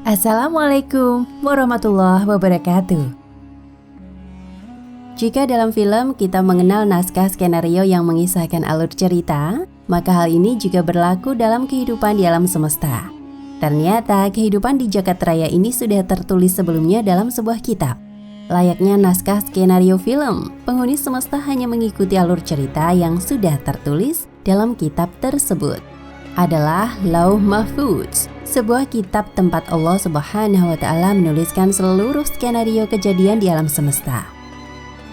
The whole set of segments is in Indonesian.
Assalamualaikum warahmatullahi wabarakatuh. Jika dalam film kita mengenal naskah skenario yang mengisahkan alur cerita, maka hal ini juga berlaku dalam kehidupan di alam semesta. Ternyata kehidupan di Jagat Raya ini sudah tertulis sebelumnya dalam sebuah kitab. Layaknya naskah skenario film, penghuni semesta hanya mengikuti alur cerita yang sudah tertulis dalam kitab tersebut. Adalah Lauh Mahfuz, sebuah kitab tempat Allah Subhanahu wa Ta'ala menuliskan seluruh skenario kejadian di alam semesta.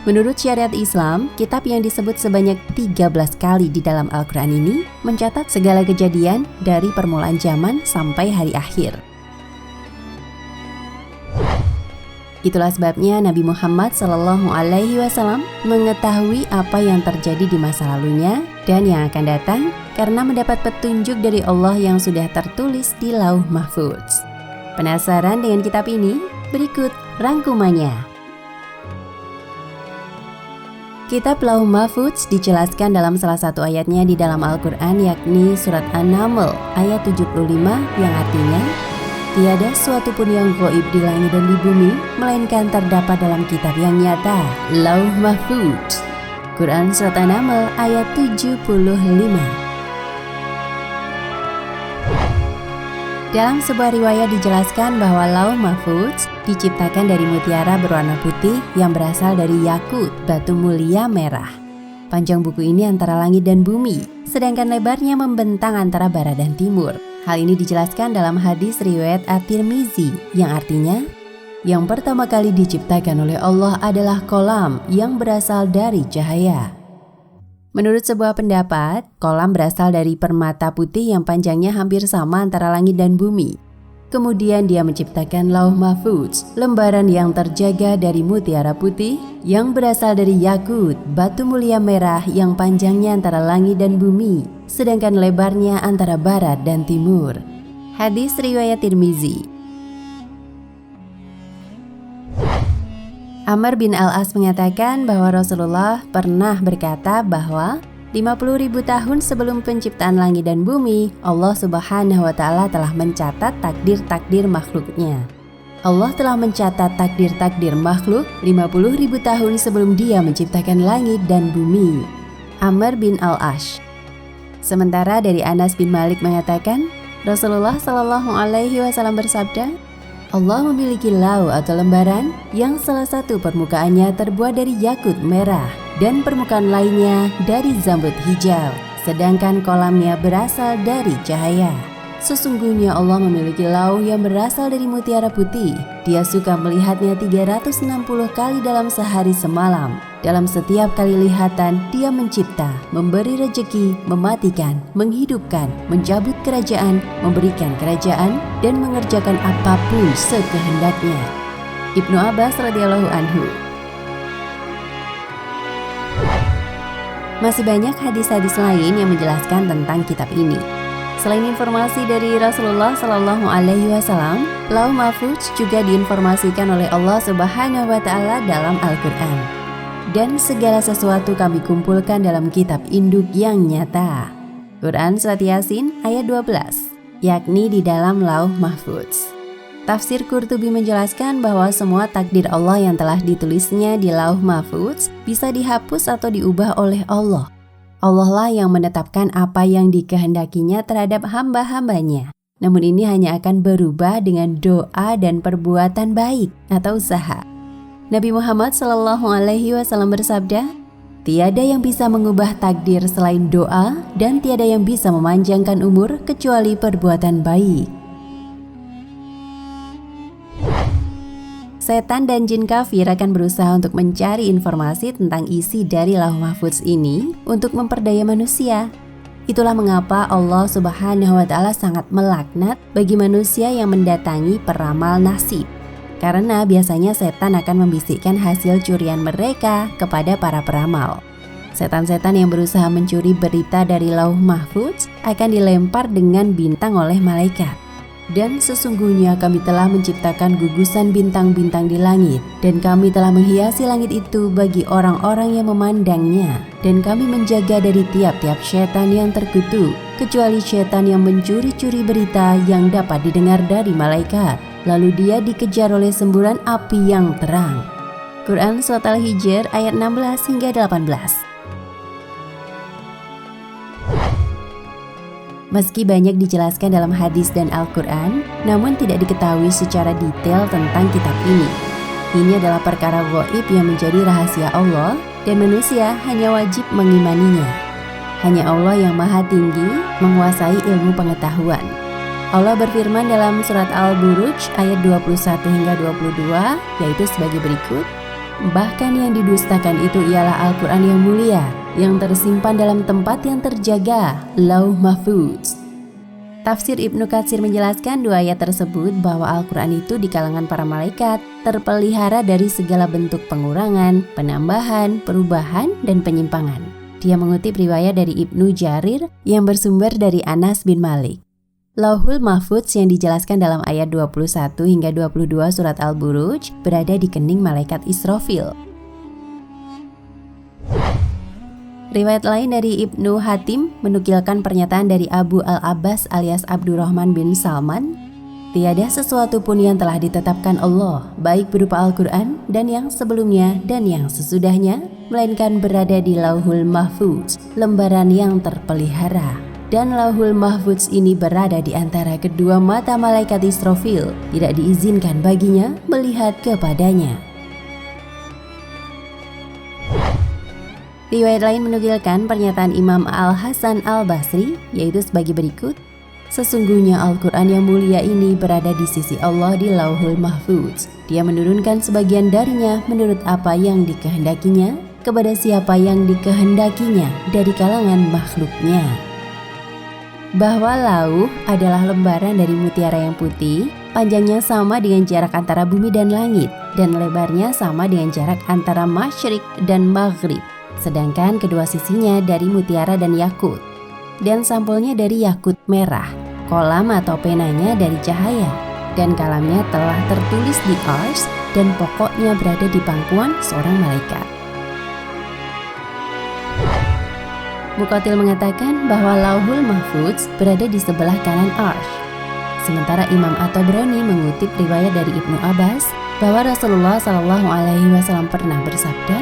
Menurut syariat Islam, kitab yang disebut sebanyak 13 kali di dalam Al-Quran ini mencatat segala kejadian dari permulaan zaman sampai hari akhir. Itulah sebabnya Nabi Muhammad SAW mengetahui apa yang terjadi di masa lalunya dan yang akan datang karena mendapat petunjuk dari Allah yang sudah tertulis di Lauh Mahfuz. Penasaran dengan kitab ini? Berikut rangkumannya. Kitab Lauh Mahfuz dijelaskan dalam salah satu ayatnya di dalam Al-Quran, yakni surat An-Naml ayat 75 yang artinya, tiada suatu pun yang gaib di langit dan di bumi, melainkan terdapat dalam kitab yang nyata, Lauh Mahfuz. Quran Surat An-Naml ayat 75. Dalam sebuah riwayat dijelaskan bahwa Lauh Mahfuz diciptakan dari mutiara berwarna putih yang berasal dari yakut, batu mulia merah. Panjang buku ini antara langit dan bumi, sedangkan lebarnya membentang antara barat dan timur. Hal ini dijelaskan dalam hadis riwayat At-Tirmizi yang artinya, yang pertama kali diciptakan oleh Allah adalah kolam yang berasal dari cahaya. Menurut sebuah pendapat, kolam berasal dari permata putih yang panjangnya hampir sama antara langit dan bumi. Kemudian dia menciptakan Lauh Mahfuz, lembaran yang terjaga dari mutiara putih yang berasal dari yakut, batu mulia merah yang panjangnya antara langit dan bumi, sedangkan lebarnya antara barat dan timur. Hadis riwayat Tirmizi. Amr bin Al-As mengatakan bahwa Rasulullah pernah berkata bahwa 50.000 tahun sebelum penciptaan langit dan bumi, Allah Subhanahu wa Ta'ala telah mencatat takdir-takdir makhluknya. Allah telah mencatat takdir-takdir makhluk 50.000 tahun sebelum Dia menciptakan langit dan bumi. Amr bin Al-As. Sementara dari Anas bin Malik mengatakan, Rasulullah SAW bersabda, Allah memiliki lauh atau lembaran yang salah satu permukaannya terbuat dari yakut merah dan permukaan lainnya dari zambut hijau, sedangkan kolamnya berasal dari cahaya. Sesungguhnya Allah memiliki lauh yang berasal dari mutiara putih. Dia suka melihatnya 360 kali dalam sehari semalam. Dalam setiap kali lihatan, Dia mencipta, memberi rejeki, mematikan, menghidupkan, mencabut kerajaan, memberikan kerajaan, dan mengerjakan apapun sekehendaknya. Ibnu Abbas radhiyallahu anhu. Masih banyak hadis-hadis lain yang menjelaskan tentang kitab ini. Selain informasi dari Rasulullah SAW, Lauh Mahfuz juga diinformasikan oleh Allah Subhanahu wa Ta'ala dalam Al-Quran. Dan segala sesuatu kami kumpulkan dalam kitab induk yang nyata. Quran Surat Yasin ayat 12, yakni di dalam Lauh Mahfuz. Tafsir Qurtubi menjelaskan bahwa semua takdir Allah yang telah ditulisnya di Lauh Mahfuz bisa dihapus atau diubah oleh Allah. Allah lah yang menetapkan apa yang dikehendakinya terhadap hamba-hambanya. Namun ini hanya akan berubah dengan doa dan perbuatan baik atau usaha. Nabi Muhammad SAW bersabda, tiada yang bisa mengubah takdir selain doa dan tiada yang bisa memanjangkan umur kecuali perbuatan baik. Setan dan jin kafir akan berusaha untuk mencari informasi tentang isi dari Lauh Mahfuz ini untuk memperdaya manusia. Itulah mengapa Allah Subhanahu wa Ta'ala sangat melaknat bagi manusia yang mendatangi peramal nasib. Karena biasanya setan akan membisikkan hasil curian mereka kepada para peramal. Setan-setan yang berusaha mencuri berita dari Lauh Mahfuz akan dilempar dengan bintang oleh malaikat. Dan sesungguhnya kami telah menciptakan gugusan bintang-bintang di langit, dan kami telah menghiasi langit itu bagi orang-orang yang memandangnya, dan kami menjaga dari tiap-tiap setan yang terkutuk, kecuali setan yang mencuri-curi berita yang dapat didengar dari malaikat. lalu dia dikejar oleh semburan api yang terang. Quran Surat Al-Hijr ayat 16 hingga 18. Meski banyak dijelaskan dalam hadis dan Al-Quran, namun tidak diketahui secara detail tentang kitab ini. Ini adalah perkara gaib yang menjadi rahasia Allah dan manusia hanya wajib mengimaninya. Hanya Allah yang maha tinggi menguasai ilmu pengetahuan. Allah berfirman dalam surat Al-Buruj ayat 21 hingga 22, yaitu sebagai berikut. Bahkan yang didustakan itu ialah Al-Quran yang mulia, yang tersimpan dalam tempat yang terjaga, Lauh Mahfuz. Tafsir Ibnu Katsir menjelaskan dua ayat tersebut bahwa Al-Quran itu di kalangan para malaikat terpelihara dari segala bentuk pengurangan, penambahan, perubahan, dan penyimpangan. Dia mengutip riwayat dari Ibnu Jarir yang bersumber dari Anas bin Malik. Lauhul Mahfuz yang dijelaskan dalam ayat 21 hingga 22 surat Al-Buruj berada di kening malaikat Israfil. Riwayat lain dari Ibnu Hatim menukilkan pernyataan dari Abu Al-Abbas alias Abdurrahman bin Salman, tiada sesuatu pun yang telah ditetapkan Allah, baik berupa Al-Quran dan yang sebelumnya dan yang sesudahnya, melainkan berada di Lauhul Mahfuz, lembaran yang terpelihara. Dan Lauhul Mahfuz ini berada di antara kedua mata malaikat Israfil, tidak diizinkan baginya melihat kepadanya. Riwayat lain menukilkan pernyataan Imam Al-Hasan Al-Basri, yaitu sebagai berikut. Sesungguhnya Al-Quran yang mulia ini berada di sisi Allah di Lauhul Mahfuz. Dia menurunkan sebagian darinya menurut apa yang dikehendakinya, kepada siapa yang dikehendakinya dari kalangan makhluknya. Bahwa lauh adalah lembaran dari mutiara yang putih, panjangnya sama dengan jarak antara bumi dan langit, dan lebarnya sama dengan jarak antara masyrik dan maghrib, sedangkan kedua sisinya dari mutiara dan yakut, dan sampulnya dari yakut merah, kolam atau penanya dari cahaya, dan kalamnya telah tertulis di ars, dan pokoknya berada di pangkuan seorang malaikat. Muqatil mengatakan bahwa Lauhul Mahfuz berada di sebelah kanan Arsy. Sementara Imam At-Tabrani mengutip riwayat dari Ibnu Abbas bahwa Rasulullah SAW pernah bersabda,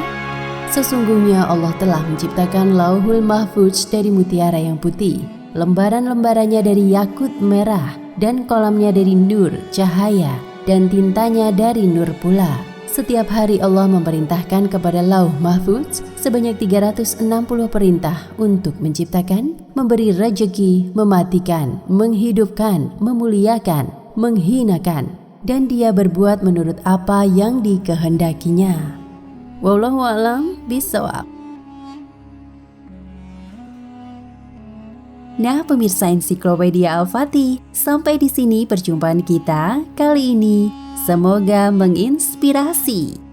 sesungguhnya Allah telah menciptakan Lauhul Mahfuz dari mutiara yang putih, lembaran-lembarannya dari yakut merah, dan kolamnya dari nur, cahaya, dan tintanya dari nur pula. Setiap hari Allah memerintahkan kepada Lauh Mahfuz sebanyak 360 perintah untuk menciptakan, memberi rejeki, mematikan, menghidupkan, memuliakan, menghinakan, dan dia berbuat menurut apa yang dikehendakinya. Wallahu a'lam bishawab. Nah, pemirsa Ensiklopedia Al-Fatih, sampai di sini perjumpaan kita kali ini. Semoga menginspirasi.